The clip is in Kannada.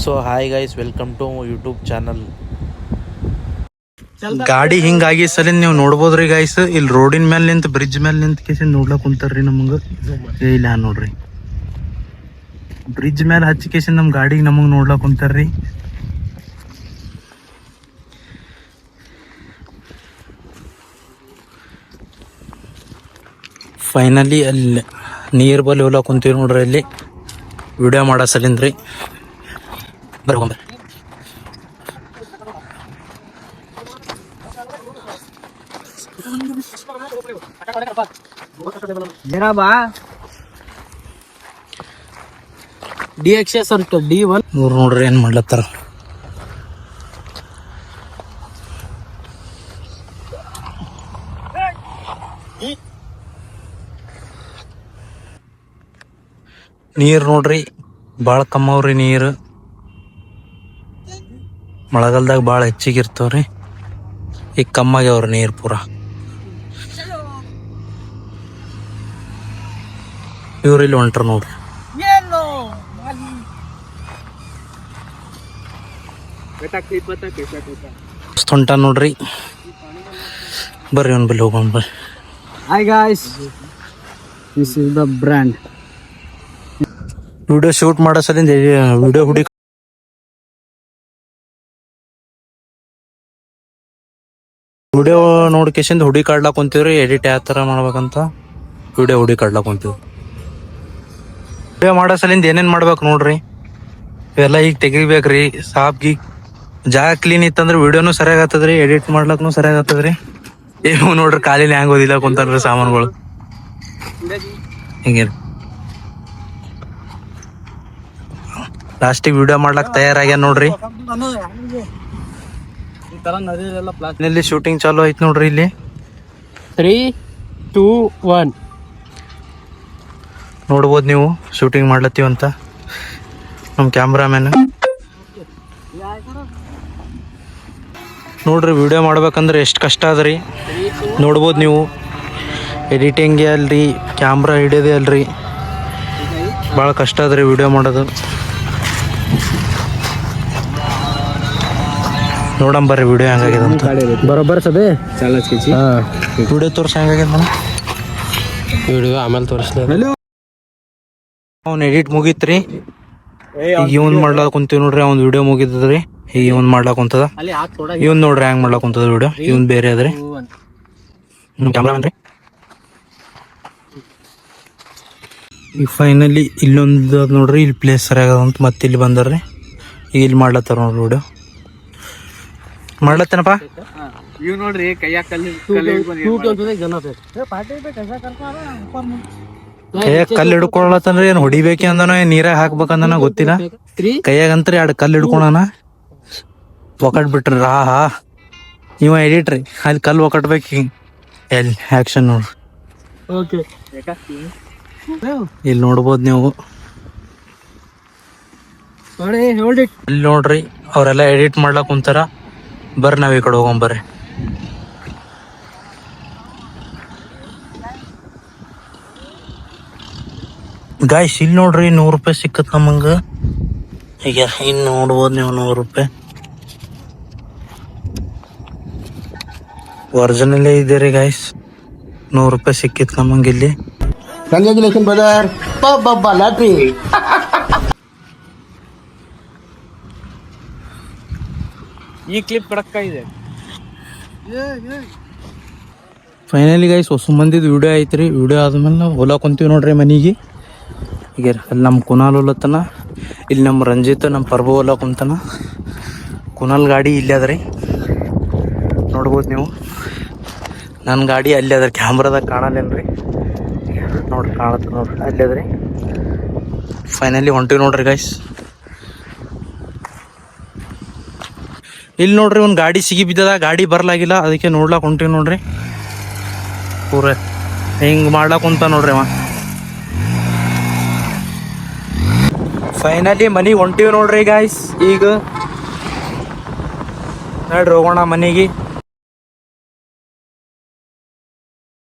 So hi guys, welcome to YouTube channel. ಗಾಡಿ ಹಿಂಗಾಗಿ ಸಲ ನೀವು ನೋಡ್ಬೋದ್ರಿ ಗೈಸ್. ಇಲ್ಲಿ ರೋಡಿನ ಮೇಲೆ ನಿಂತ ಬ್ರಿಡ್ಜ್ ಮೇಲೆ ನಿಂತ ಕೇಸಿ ನೋಡ್ಲಕ್ ಕುಂತಾರ್ರಿ ನಮಗ. ಇಲ್ಲ ನೋಡ್ರಿ, ಬ್ರಿಡ್ಜ್ ಮೇಲೆ ಹಚ್ಚಿ ಕೇಸಿ ನಮ್ ಗಾಡಿಗೆ ನಮಗ್ ನೋಡ್ಲಕ್ ಕುಂತಾರ್ರಿ. ಫೈನಲಿ ಅಲ್ಲಿ ನೀರ್ ಬಲ್ಲಿ ಹೋಗ್ಲಕ್ ಕುಂತೀವಿ ನೋಡ್ರಿ. ಅಲ್ಲಿ ವಿಡಿಯೋ ಮಾಡೋ ಸಲಿಂದ್ರಿ ಬರ್ಕೊಂಬ. ಇವ್ರು ನೋಡ್ರಿ ಏನ್ ಮಾಡ್ಲತ್ತಾರ. ನೀರ್ ನೋಡ್ರಿ ಬಾಳ ಕಮ್ಮವ್ರಿ. ನೀರು ಮಳೆಗಾಲದಾಗ ಬಾಳ ಹೆಚ್ಚಿಗೆ ಇರ್ತಾವ್ರಿ. ಈಗ ಕಮ್ಮಾಗ್ಯಾವ್ರಿ ನೀರ್ ಪೂರಾ. ಇವ್ರ ಇಲ್ಲಿ ಹೊಂಟ್ರ ನೋಡ್ರಿ. ಹೊಂಟ ನೋಡ್ರಿ. ಬರ್ರಿ ಅವ್ನ ಬಲ್ಲಿ ಹೋಗೋಣ ಬರ್ರಿ. Hi guys, this is the brand. Video shoot ಮಾಡೋ ಸಲಿಂದ ವಿಡಿಯೋ ನೋಡ್ಕೇಶಿಂದ ಹುಡಿ ಕಾಡ್ಲಾಕ್ ಕುಂತೀವ್ರಿ. ಎಡಿಟ್ ಯಾವ ತರ ಮಾಡ್ಬೇಕಂತ ವಿಡಿಯೋ ಹುಡಿ ಕಾಡ್ಲಾಕ್ ಕುಂತೀವಿ. ವಿಡಿಯೋ ಮಾಡೋ ಸಲಿಂದ ಏನೇನ್ ಮಾಡ್ಬೇಕು ನೋಡ್ರಿ. ಇವೆಲ್ಲ ಈಗ ತೆಗಿಬೇಕ್ರಿ. ಸಾಪ್ಗಿ ಜಾಗ ಕ್ಲೀನ್ ಇತ್ತಂದ್ರೆ ವಿಡಿಯೋನು ಸರಿಯಾಗಿ ಆಗ್ತದ್ರಿ, ಎಡಿಟ್ ಮಾಡ್ಲಕ್ನು ಸರಿಯಾಗಿ ಆಗ್ತದ್ರಿ. ಏನು ನೋಡ್ರಿ ಕಾಲಿನ ಹ್ಯಾಂಗ ಓದಿಲ್ಲ ಕುಂತಾನ್ರಿ ಸಾಮಾನುಗಳು. ಹಿಂಗೆ ಲಾಸ್ಟಿಗೆ ವಿಡಿಯೋ ಮಾಡ್ಲಕ್ ತಯಾರಾಗ್ಯಾನ ನೋಡ್ರಿ. ಇಲ್ಲಿ ಶೂಟಿಂಗ್ ಚಾಲು ಐತ್ ನೋಡ್ರಿ. ಇಲ್ಲಿ 3, 2, 1 ನೋಡ್ಬೋದು ನೀವು ಶೂಟಿಂಗ್ ಮಾಡ್ಲತ್ತೀವಂತ. ನಮ್ ಕ್ಯಾಮ್ರಾಮ್ಯಾನ್ ನೋಡ್ರಿ. ವಿಡಿಯೋ ಮಾಡ್ಬೇಕಂದ್ರೆ ಎಷ್ಟು ಕಷ್ಟ ಅದ್ರಿ ನೋಡ್ಬೋದು ನೀವು. ಎಡಿಟಿಂಗ್ ಅಲ್ರಿ, ಕ್ಯಾಮ್ರಾ ಹಿಡಿಯೋದೇ ಅಲ್ರಿ, ಭಾಳ ಕಷ್ಟ ಅದ್ರಿ ವಿಡಿಯೋ ಮಾಡೋದು. ನೋಡಂಬರ್ರಿ ವಿಡಿಯೋ ಹೆಂಗಾಗಿದೆ ಅಂತ. ಬರೋಬ್ಬರ ಸಬೆ ವಿಡಿಯೋ ತೋರ್ಸ ಹೆಂಗಾಗ್ಯದ ನಾನು. ವಿಡಿಯೋ ಆಮೇಲೆ ತೋರಿಸ್ಲಿ. ಅವ್ನು ಎಡಿಟ್ ಮುಗೀತ್ರಿ. ಈಗ ಇವನ್ ಮಾಡ್ಲಾಕ್ ಕುಂತೀವಿ ನೋಡ್ರಿ. ಅವ್ನ್ ವಿಡಿಯೋ ಮುಗಿತದ್ರಿ. ಈಗ ಇವನ್ ಮಾಡ್ಲಾಕ್ ಕುಂತದ. ಇವನ್ ನೋಡ್ರಿ ಹೆಂಗ್ ಮಾಡ್ಲಾಕ್ ಕುಂತದ ವಿಡಿಯೋ. ಇವನ್ ಬೇರೆ ಅದ್ರಿ ಕ್ಯಾಮ್ರಾಮನ್ ರೀ. ಈಗ ಫೈನಲಿ ಇಲ್ಲೊಂದು ನೋಡ್ರಿ. ಇಲ್ಲಿ ಪ್ಲೇಸ್ ಸರಿಯಾಗದಂತ ಮತ್ತೆ ಇಲ್ಲಿ ಬಂದಾರ್ರಿ. ಈಗ ಇಲ್ಲಿ ಮಾಡ್ಲತ್ತಾರ ನೋಡ್ರಿ ವಿಡಿಯೋ. ಮಾಡ್ಲತ್ತೇನಪ್ಪ ಇವ್ ನೋಡ್ರಿ ಕೈಯಾಗ ಕಲ್ಲು ಹಿಡ್ಕೊಳತ್ತನ್ರಿ. ಏನ್ ಹೊಡಿಬೇಕಿ ಅಂದನ ನೀರಾಗ ಹಾಕ್ಬೇಕಂದನ ಗೊತ್ತಿಲ್ಲ. ಕೈಯಾಗಂತ್ರಿ 2 ಕಲ್ಲು ಹಿಡ್ಕೊಳನ ಒಕಟ್ ಬಿಟ್ರಿ. ಹಾ ಇವ ಎಡಿಟ್ರಿ. ಅಲ್ಲಿ ಕಲ್ಲು ಒಕಟ್ಬೇಕು. ಎಲ್ಲಿ ಆಕ್ಷನ್ ನೋಡ್ರಿ. ಇಲ್ಲಿ ನೋಡ್ಬೋದು ನೀವು. ಇಲ್ಲಿ ನೋಡ್ರಿ ಅವ್ರೆಲ್ಲ ಎಡಿಟ್ ಮಾಡ್ಲಾಕ್ ಕುಂತಾರ. ಬರ್ರಿ ನಾವ್ ಈ ಕಡೆ ಹೋಗೋಣ ಬರ್ರಿ. ಗಾಯ್ಸ್ ಇಲ್ಲಿ ನೋಡ್ರಿ 100 ರೂಪಾಯಿ ಸಿಕ್ಕತ್ ನಮಂಗ. ಈಗ ಇನ್ನು ನೋಡ್ಬೋದು ನೀವು 100 ರೂಪಾಯಿ ಒರಿಜಿನಲ್ಲೇ ಇದೆ ರೀ ಗಾಯ್ಸ್. 100 ರೂಪಾಯಿ ಸಿಕ್ಕಿತ್ ನಮಂಗ ಇಲ್ಲಿ. Congratulation brother. ಲಾಟ್ರಿ. ಈ ಕ್ಲಿಪ್ ಕಡಕ್ಕ ಇದೆ. ಫೈನಲಿ ಗೈಸ್ ಹೊಸ ಮಂದಿದ್ ವಿಡಿಯೋ ಐತ್ರಿ. ವಿಡಿಯೋ ಆದ್ಮೇಲೆ ನಾವು ಹೊಲ ಕುಂತೀವಿ ನೋಡ್ರಿ ಮನಿಗೆ. ಈಗ ಅಲ್ಲಿ ನಮ್ಮ ಕುನಾಲ್ ಹೊಲತ್ತನ, ಇಲ್ಲಿ ನಮ್ಮ ರಂಜಿತ್ ನಮ್ಮ ಪರ್ಬು ಹೊಲ ಕುಂತಾನ. ಕುನಾಲ್ ಗಾಡಿ ಇಲ್ಲೇ ಅದ್ರಿ ನೋಡ್ಬೋದು ನೀವು. ನನ್ನ ಗಾಡಿ ಅಲ್ಲಿ ಅದ್ರಿ. ಕ್ಯಾಮ್ರಾದಾಗ ಕಾಣಲ್ಲೇನ್ರಿ ನೋಡ್ರಿ. ಕಾಣತ್ತ ನೋಡ್ರಿ ಅಲ್ಲಿ ಅದ್ರಿ. ಫೈನಲಿ ಹೊಂಟಿವಿ ನೋಡ್ರಿ ಗೈಸ್. ಇಲ್ಲಿ ನೋಡ್ರಿ ಒಂದು ಗಾಡಿ ಸಿಗಿ ಬಿದ್ದದ. ಗಾಡಿ ಬರ್ಲಾಗಿಲ್ಲ, ಅದಕ್ಕೆ ನೋಡ್ಲಾಕ್ ಹೊಂಟಿವಿ ನೋಡ್ರಿ. ಪೂರ ಹಿಂಗ್ ಮಾಡ್ಲಾಕ್ ಕುಂತ ನೋಡ್ರಿ ಅವ. ಫೈನಲಿ ಮನಿಗೆ ಹೊಂಟಿವಿ ನೋಡ್ರಿ ಗಾಯ್ಸ್. ಈಗ ನೋಡ್ರಿ ಹೋಗೋಣ ಮನೆಗೆ.